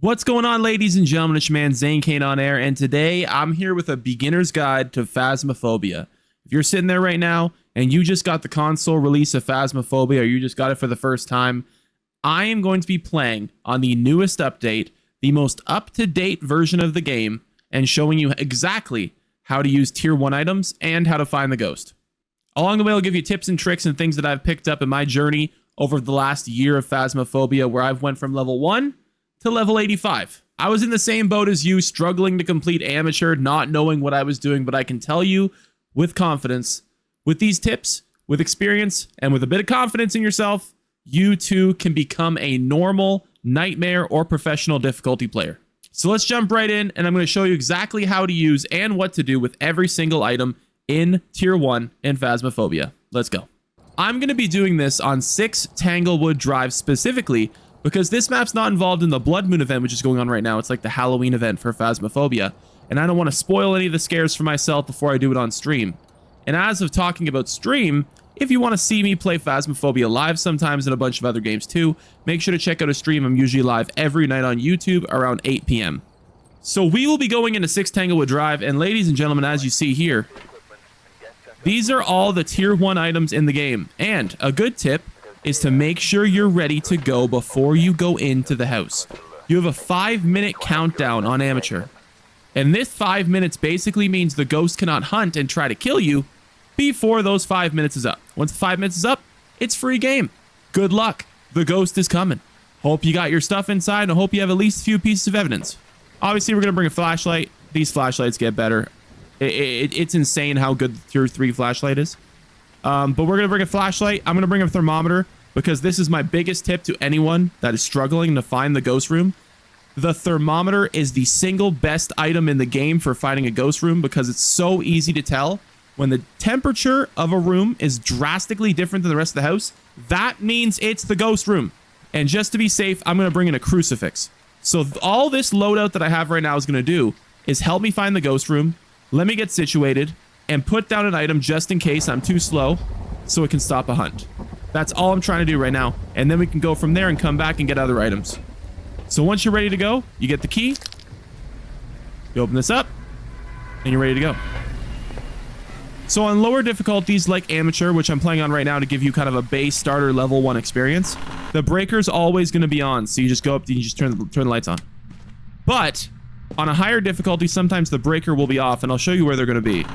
What's going on, ladies and gentlemen? It's your man Zane Kane on air, and today I'm here with a beginner's guide to Phasmophobia. If you're sitting there right now and you just got the console release of Phasmophobia, or you just got it for the first time, I am going to be playing on the newest update, the most up-to-date version of the game, and showing you exactly how to use tier 1 items and how to find the ghost. Along the way, I'll give you tips and tricks and things that I've picked up in my journey over the last year of Phasmophobia, where I've went from level 1 to level 85. I was in the same boat as you, struggling to complete amateur, not knowing what I was doing, but I can tell you with confidence, with these tips, with experience, and with a bit of confidence in yourself, you too can become a normal, nightmare, or professional difficulty player. So let's jump right in, and I'm going to show you exactly how to use and what to do with every single item in Tier 1 in Phasmophobia. Let's go. I'm going to be doing this on 6 Tanglewood Drive specifically, because this map's not involved in the Blood Moon event, which is going on right now. It's like the Halloween event for Phasmophobia, and I don't want to spoil any of the scares for myself before I do it on stream. And as of talking about stream, if you want to see me play Phasmophobia live sometimes and a bunch of other games too, make sure to check out a stream. I'm usually live every night on YouTube around 8 p.m. So we will be going into 6 Tanglewood Drive, and ladies and gentlemen, as you see here, these are all the tier 1 items in the game. And a good tip is to make sure you're ready to go before you go into the house. You have a 5-minute countdown on amateur. And this 5 minutes basically means the ghost cannot hunt and try to kill you before those 5 minutes is up. Once the 5 minutes is up, it's free game. Good luck. The ghost is coming. Hope you got your stuff inside, and hope you have at least a few pieces of evidence. Obviously, we're going to bring a flashlight. These flashlights get better. It's insane how good the tier 3 flashlight is. But we're going to bring a flashlight. I'm going to bring a thermometer, because this is my biggest tip to anyone that is struggling to find the ghost room. The thermometer is the single best item in the game for finding a ghost room, because it's so easy to tell. When the temperature of a room is drastically different than the rest of the house, that means it's the ghost room. And just to be safe, I'm going to bring in a crucifix. So all this loadout that I have right now is going to do is help me find the ghost room, let me get situated, and put down an item just in case I'm too slow so it can stop a hunt. That's all I'm trying to do right now, and then we can go from there and come back and get other items. So once you're ready to go, you get the key, you open this up, and you're ready to go. So on lower difficulties like amateur, which I'm playing on right now to give you kind of a base starter level 1 experience, the breaker's always going to be on, so you just go up and you just turn the lights on. But on a higher difficulty, sometimes the breaker will be off, and I'll show you where they're going to be.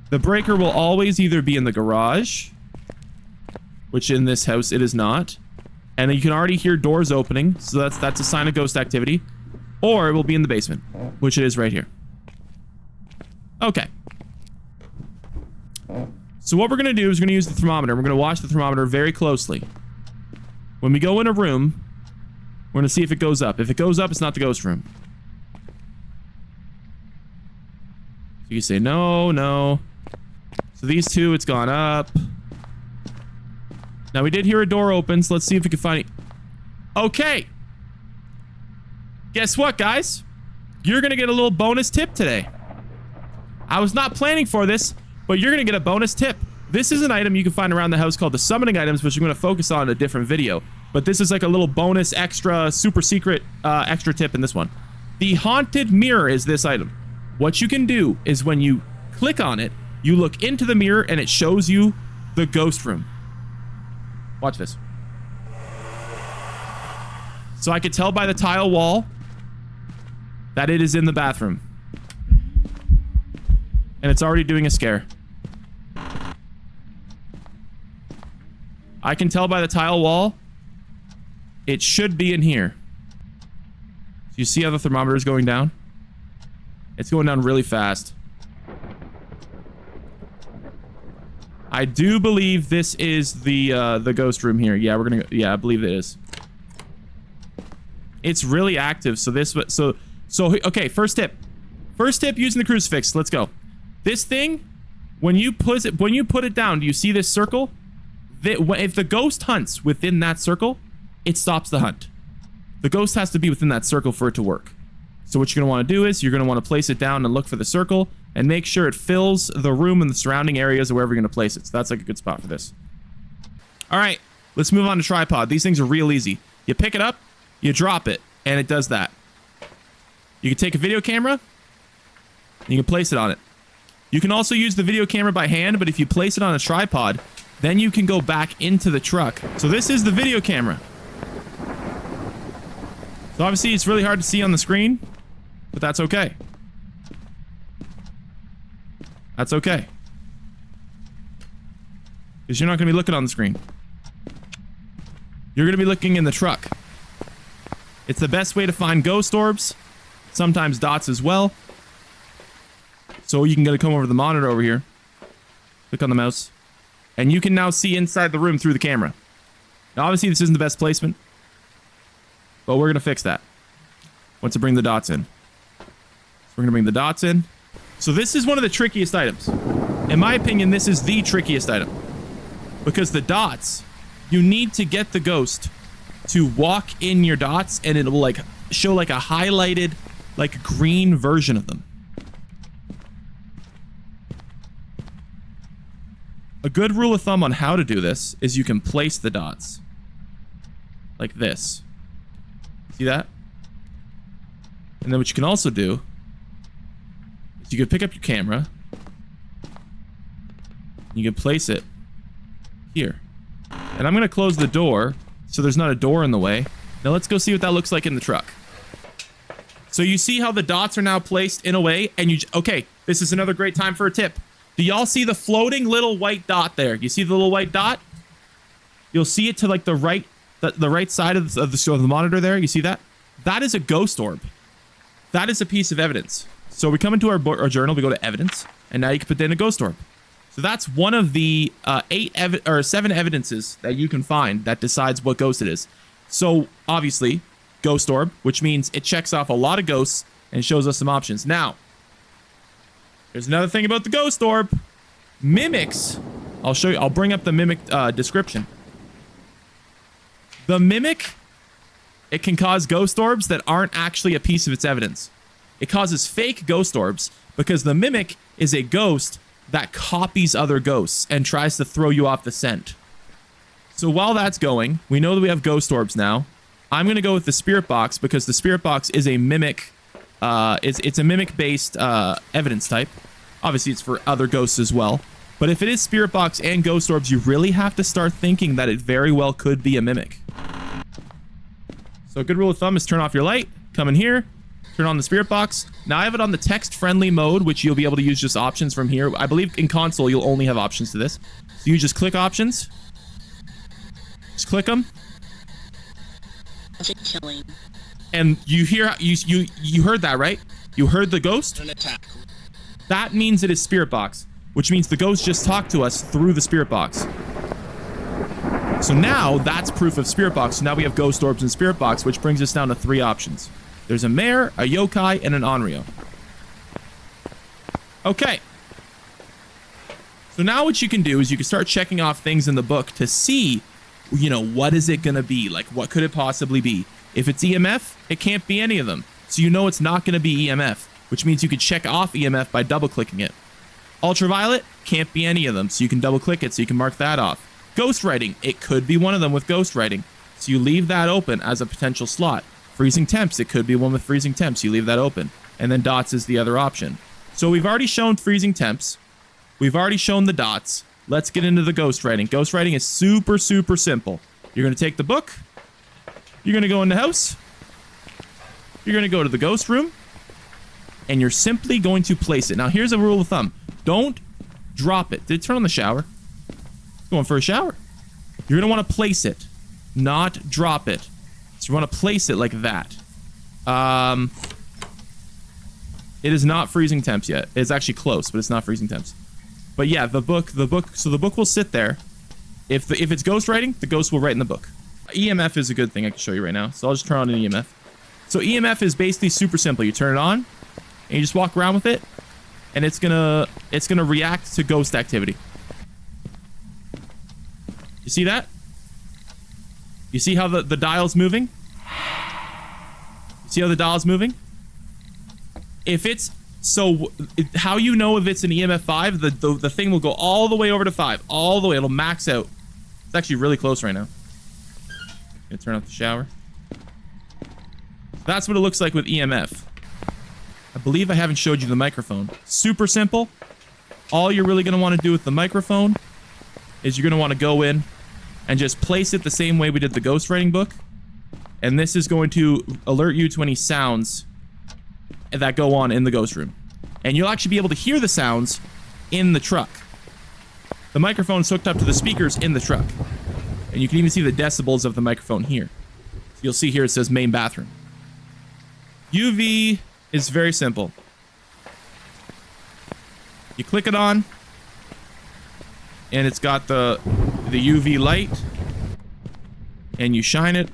The breaker will always either be in the garage, which in this house it is not, and you can already hear doors opening, so that's a sign of ghost activity, or it will be in the basement, which it is right here. Okay. So what we're going to do is we're going to use the thermometer. We're going to watch the thermometer very closely. When we go in a room, we're going to see if it goes up. If it goes up, it's not the ghost room. So you say, no, no. So these two, it's gone up. Now we did hear a door open, so let's see if we can find it. Okay. Guess what, guys? You're going to get a little bonus tip today. I was not planning for this, but you're going to get a bonus tip. This is an item you can find around the house called the summoning items, which I'm going to focus on in a different video. But this is like a little bonus, extra, super secret, extra tip in this one. The haunted mirror is this item. What you can do is when you click on it, you look into the mirror and it shows you the ghost room. Watch this. So I could tell by the tile wall that it is in the bathroom. And it's already doing a scare. I can tell by the tile wall it should be in here. So you see how the thermometer is going down? It's going down really fast. I do believe this is the ghost room here. Yeah, I believe it is. It's really active. So okay, first tip. First tip using the crucifix. Let's go. This thing, when you put it down, do you see this circle? If the ghost hunts within that circle, it stops the hunt. The ghost has to be within that circle for it to work. So what you're going to want to do is you're going to want to place it down and look for the circle and make sure it fills the room and the surrounding areas or wherever you're going to place it. So that's like a good spot for this. All right, let's move on to tripod. These things are real easy. You pick it up, you drop it, and it does that. You can take a video camera, and you can place it on it. You can also use the video camera by hand, but if you place it on a tripod, then you can go back into the truck. So this is the video camera. So obviously it's really hard to see on the screen, but that's okay. That's okay. Because you're not going to be looking on the screen. You're going to be looking in the truck. It's the best way to find ghost orbs, sometimes dots as well. So you can come over to the monitor over here, click on the mouse, and you can now see inside the room through the camera. Now obviously this isn't the best placement, but we're going to fix that once I bring the dots in. So we're going to bring the dots in. So this is one of the trickiest items. In my opinion, this is the trickiest item. Because the dots, you need to get the ghost to walk in your dots and it will like show like a highlighted like green version of them. A good rule of thumb on how to do this is you can place the dots like this. See that? And then what you can also do is you can pick up your camera. You can place it here. And I'm going to close the door so there's not a door in the way. Now let's go see what that looks like in the truck. So you see how the dots are now placed in a way and okay, this is another great time for a tip. Do y'all see the floating little white dot there? You see the little white dot? You'll see it to like the right side of the monitor there. You see that? That is a ghost orb. That is a piece of evidence. So we come into our journal, we go to evidence, and now you can put in a ghost orb. So that's one of the 7 evidences that you can find that decides what ghost it is. So obviously, ghost orb, which means it checks off a lot of ghosts and shows us some options. Now, there's another thing about the ghost orb. Mimics. I'll show you. I'll bring up the mimic description. The mimic, it can cause ghost orbs that aren't actually a piece of its evidence. It causes fake ghost orbs because the mimic is a ghost that copies other ghosts and tries to throw you off the scent. So while that's going, we know that we have ghost orbs now. I'm going to go with the spirit box because the spirit box is a mimic. It's a mimic-based evidence type. Obviously, it's for other ghosts as well. But if it is spirit box and ghost orbs, you really have to start thinking that it very well could be a mimic. So a good rule of thumb is turn off your light, come in here, turn on the spirit box. Now I have it on the text-friendly mode, which you'll be able to use just options from here. I believe in console, you'll only have options to this. So you just click options. Just click them. Killing. And you hear you heard that, right? You heard the ghost? An attack. That means it is spirit box, which means the ghost just talked to us through the spirit box. So now that's proof of spirit box. So now we have ghost orbs and spirit box, which brings us down to 3 options. There's a mare, a yokai, and an onryo. Okay. So now what you can do is you can start checking off things in the book to see, you know, what is it going to be? Like, what could it possibly be? If it's EMF, it can't be any of them. So you know it's not going to be EMF, which means you could check off EMF by double-clicking it. Ultraviolet, can't be any of them, so you can double-click it so you can mark that off. Ghost writing, it could be one of them with ghost writing, so you leave that open as a potential slot. Freezing temps, it could be one with freezing temps, you leave that open. And then dots is the other option. So we've already shown freezing temps. We've already shown the dots. Let's get into the ghost writing. Ghost writing is super, super simple. You're going to take the book. You're going to go in the house. You're going to go to the ghost room. And you're simply going to place it. Now, here's a rule of thumb. Don't drop it. Did it turn on the shower? Going for a shower. You're going to want to place it, not drop it. So you want to place it like that. It is not freezing temps yet. It's actually close, but it's not freezing temps. But yeah, the book, so the book will sit there. If it's ghost writing, the ghost will write in the book. EMF is a good thing I can show you right now. So I'll just turn on an EMF. So EMF is basically super simple. You turn it on, and you just walk around with it, and it's gonna react to ghost activity. You see that? You see how the dial's moving? You see how the dial's moving? If it's how you know if it's an EMF 5, the thing will go all the way over to 5, all the way. It'll max out. It's actually really close right now. Gonna turn off the shower. That's what it looks like with EMF. believe I haven't showed you the microphone. Super simple. All you're really going to want to do with the microphone is you're going to want to go in and just place it the same way we did the ghostwriting book. And this is going to alert you to any sounds that go on in the ghost room. And you'll actually be able to hear the sounds in the truck. The microphone's hooked up to the speakers in the truck. And you can even see the decibels of the microphone here. So you'll see here it says main bathroom. UV is very simple. You click it on, and it's got the UV light, and you shine it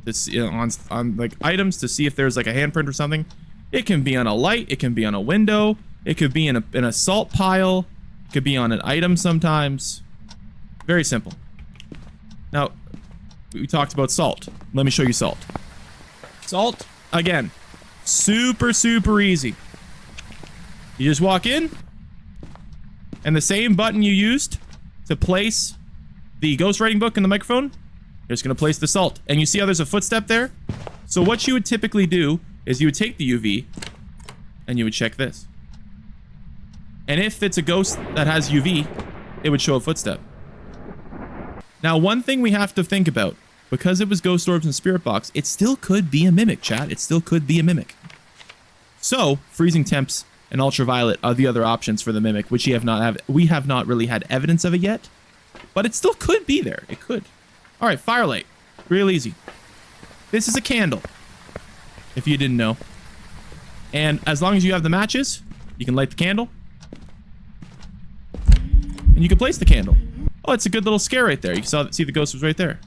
to see, on like items to see if there's like a handprint or something. It can be on a light, it can be on a window, it could be in a salt pile, it could be on an item sometimes. Very simple. Now, we talked about salt. Let me show you salt. Salt, again, super easy. You just walk in, and the same button you used to place the ghostwriting book in the microphone, you're just going to place the salt. And you see how there's a footstep there? So what you would typically do is you would take the UV, and you would check this. And if it's a ghost that has UV, it would show a footstep. Now, one thing we have to think about, because it was ghost orbs and spirit box, it still could be a mimic, chat. It still could be a mimic. So, freezing temps and ultraviolet are the other options for the mimic, which we have not really had evidence of it yet, but it still could be there. It could. All right, firelight. Real easy. This is a candle, if you didn't know. And as long as you have the matches, you can light the candle, and you can place the candle. Oh, it's a good little scare right there. You see the ghost was right there.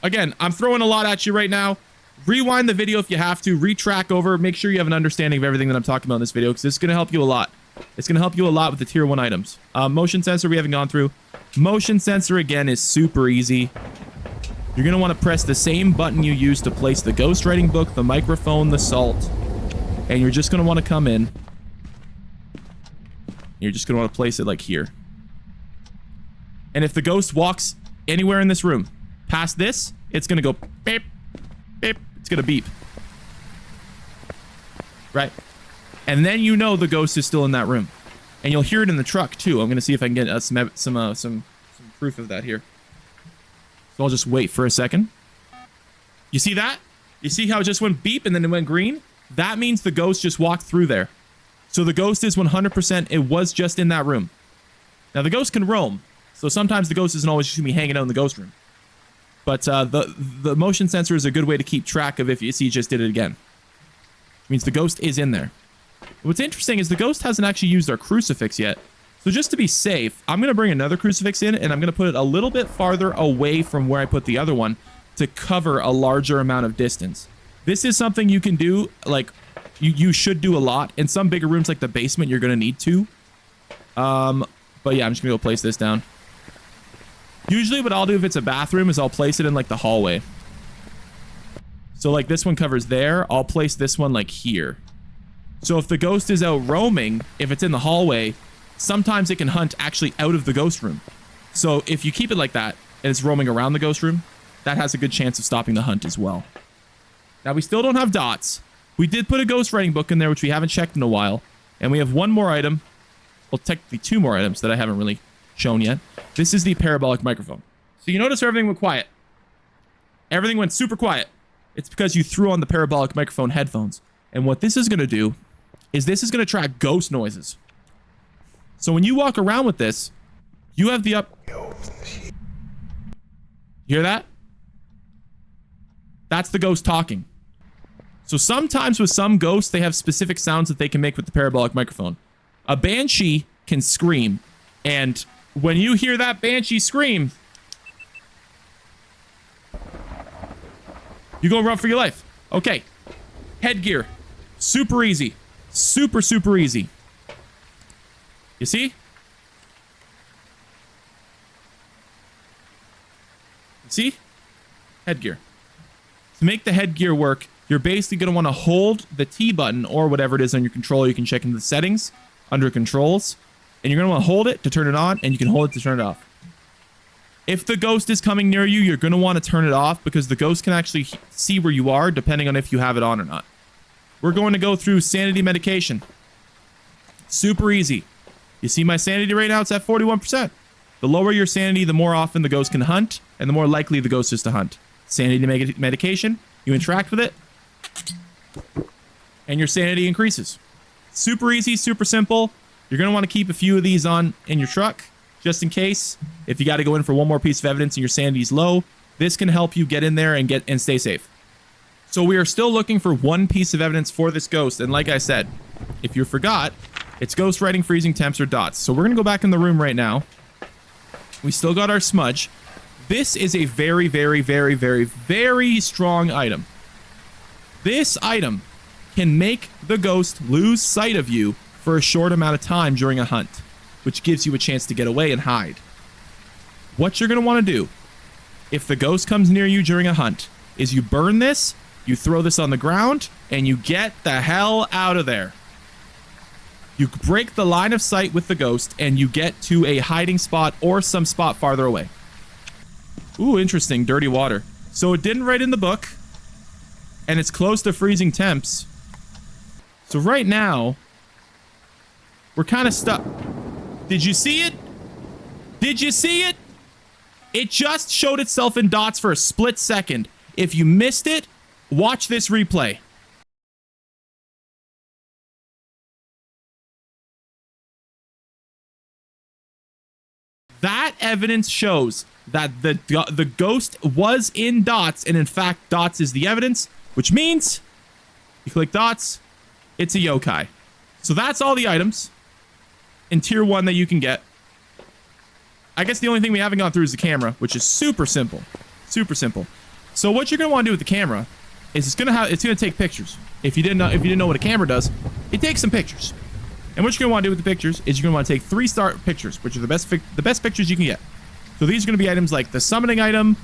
Again, I'm throwing a lot at you right now. Rewind the video if you have to. Retrack over. Make sure you have an understanding of everything that I'm talking about in this video, because this is going to help you a lot. It's going to help you a lot with the tier 1 items. Motion sensor we haven't gone through. Motion sensor, again, is super easy. You're going to want to press the same button you used to place the ghostwriting book, the microphone, the salt. And you're just going to want to come in. You're just going to want to place it like here. And if the ghost walks anywhere in this room past this, it's going to go beep, beep. It's going to beep. Right? And then you know the ghost is still in that room. And you'll hear it in the truck too. I'm going to see if I can get some proof of that here. So I'll just wait for a second. You see that? You see how it just went beep and then it went green? That means the ghost just walked through there. So the ghost is 100%, it was just in that room. Now the ghost can roam. So sometimes the ghost isn't always just going to be hanging out in the ghost room. But the motion sensor is a good way to keep track of if you see just did it again. It means the ghost is in there. What's interesting is the ghost hasn't actually used our crucifix yet. So just to be safe, I'm going to bring another crucifix in, and I'm going to put it a little bit farther away from where I put the other one to cover a larger amount of distance. This is something you can do, like, you should do a lot. In some bigger rooms like the basement, you're going to need to. But yeah, I'm just going to go place this down. Usually what I'll do if it's a bathroom is I'll place it in like the hallway. So like this one covers there, I'll place this one like here. So if the ghost is out roaming, if it's in the hallway, sometimes it can hunt actually out of the ghost room. So if you keep it like that and it's roaming around the ghost room, that has a good chance of stopping the hunt as well. Now we still don't have dots. We did put a ghostwriting book in there, which we haven't checked in a while. And we have one more item. Well, technically 2 more items that I haven't really shown yet. This is the parabolic microphone. So you notice everything went quiet. Everything went super quiet. It's because you threw on the parabolic microphone headphones. And what this is going to do is this is going to track ghost noises. So when you walk around with this, you have the Hear that? That's the ghost talking. So sometimes with some ghosts, they have specific sounds that they can make with the parabolic microphone. A banshee can scream, and when you hear that banshee scream, you go run for your life. Okay. Headgear. Super easy. Super easy. You see? See? Headgear. To make the headgear work, you're basically going to want to hold the T button or whatever it is on your controller. You can check into the settings under controls, and you're going to want to hold it to turn it on, and you can hold it to turn it off. If the ghost is coming near you, you're going to want to turn it off because the ghost can actually see where you are depending on if you have it on or not. we're going to go through sanity medication. Super easy. You see my sanity right now? It's at 41%. The lower your sanity, the more often the ghost can hunt, and the more likely the ghost is to hunt. Sanity medication, you interact with it, and your sanity increases. Super easy, super simple. You're going to want to keep a few of these on in your truck, just in case. If you got to go in for one more piece of evidence and your sanity is low, this can help you get in there and stay safe. So we are still looking for one piece of evidence for this ghost, and like I said, if you forgot, it's ghost writing, freezing temps, or dots. So we're going to go back in the room right now. We still got our smudge. This is a very, very, very, very, very strong item. This item can make the ghost lose sight of you for a short amount of time during a hunt, which gives you a chance to get away and hide. What you're going to want to do, if the ghost comes near you during a hunt, is you burn this, you throw this on the ground, and you get the hell out of there. You break the line of sight with the ghost, and you get to a hiding spot or some spot farther away. Ooh, interesting. Dirty water. So it didn't write in the book, and it's close to freezing temps. So right now, we're kind of stuck. Did you see it? Did you see it? It just showed itself in dots for a split second. If you missed it, watch this replay. That evidence shows that the ghost was in dots, and in fact, dots is the evidence, which means you click dots, it's a yokai. So that's all the items in tier 1 that you can get. I guess the only thing we haven't gone through is the camera, which is super simple. Super simple. So what you're going to want to do with the camera is it's going to take pictures. If you didn't know what a camera does, it takes some pictures. And what you're going to want to do with the pictures is you're going to want to take 3-star pictures, which are the best pictures you can get. So these are going to be items like the summoning item,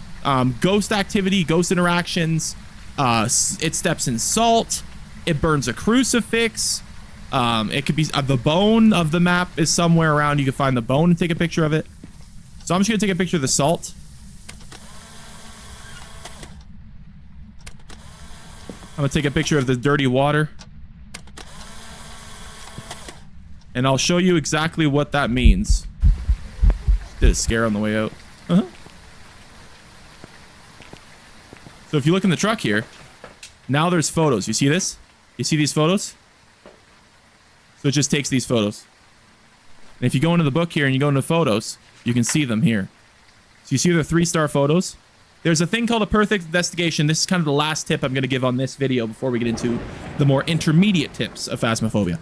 ghost activity, ghost interactions, it steps in salt, it burns a crucifix, it could be the bone of the map is somewhere around. You can find the bone and take a picture of it. So I'm just going to take a picture of the salt. I'm going to take a picture of the dirty water. And I'll show you exactly what that means. Did a scare on the way out. So if you look in the truck here, now there's photos. You see this? You see these photos? So it just takes these photos. And if you go into the book here and you go into photos, you can see them here. So you see the 3-star photos? There's a thing called a perfect investigation. This is kind of the last tip I'm going to give on this video before we get into the more intermediate tips of Phasmophobia.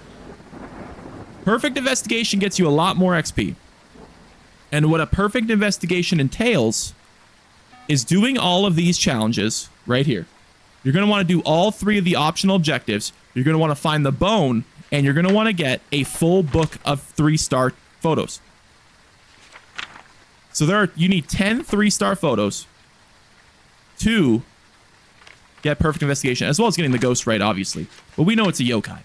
Perfect investigation gets you a lot more XP. And what a perfect investigation entails is doing all of these challenges right here. You're going to want to do all 3 of the optional objectives. You're going to want to find the bone, and you're going to want to get a full book of 3-star photos. So you need 10 3-star photos to get perfect investigation, as well as getting the ghost right, obviously. But we know it's a yokai.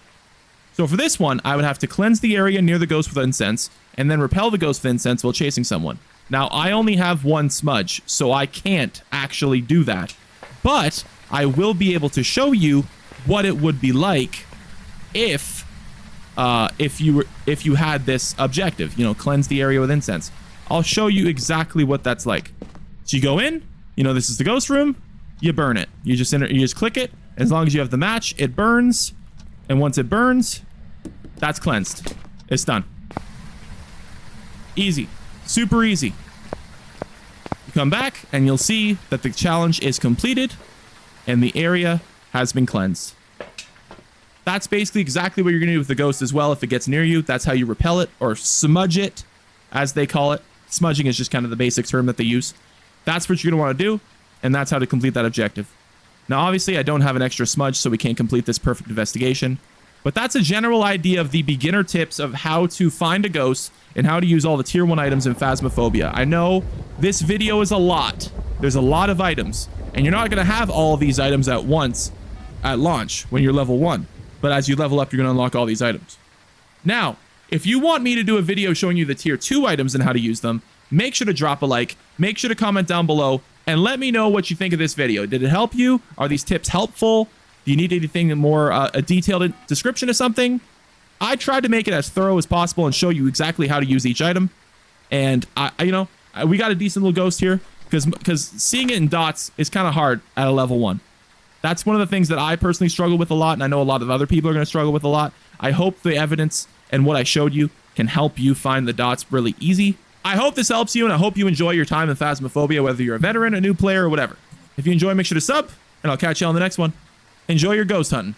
So for this one, I would have to cleanse the area near the ghost with incense, and then repel the ghost with incense while chasing someone. Now, I only have 1 smudge, so I can't actually do that. But I will be able to show you what it would be like if you had this objective, cleanse the area with incense. I'll show you exactly what that's like. So you go in, this is the ghost room, you burn it. You just click it. As long as you have the match, it burns. And once it burns, that's cleansed. It's done. Easy. Super easy. You come back and you'll see that the challenge is completed and the area has been cleansed. That's basically exactly what you're going to do with the ghost as well if it gets near you. That's how you repel it, or smudge it, as they call it. Smudging is just kind of the basic term that they use. That's what you're going to want to do, and that's how to complete that objective. Now, obviously, I don't have an extra smudge, so we can't complete this perfect investigation. But that's a general idea of the beginner tips of how to find a ghost and how to use all the tier 1 items in Phasmophobia. I know this video is a lot. There's a lot of items, and you're not going to have all these items at once at launch when you're level 1. But as you level up, you're going to unlock all these items. Now, if you want me to do a video showing you the tier 2 items and how to use them, make sure to drop a like, make sure to comment down below, and let me know what you think of this video. Did it help you? Are these tips helpful? Do you need anything more, a detailed description of something? I tried to make it as thorough as possible and show you exactly how to use each item. And we got a decent little ghost here because seeing it in dots is kind of hard at a level 1. That's one of the things that I personally struggle with a lot, and I know a lot of other people are going to struggle with a lot. I hope the evidence and what I showed you can help you find the dots really easy. I hope this helps you, and I hope you enjoy your time in Phasmophobia, whether you're a veteran, a new player, or whatever. If you enjoy, make sure to sub, and I'll catch you on the next one. Enjoy your ghost hunting.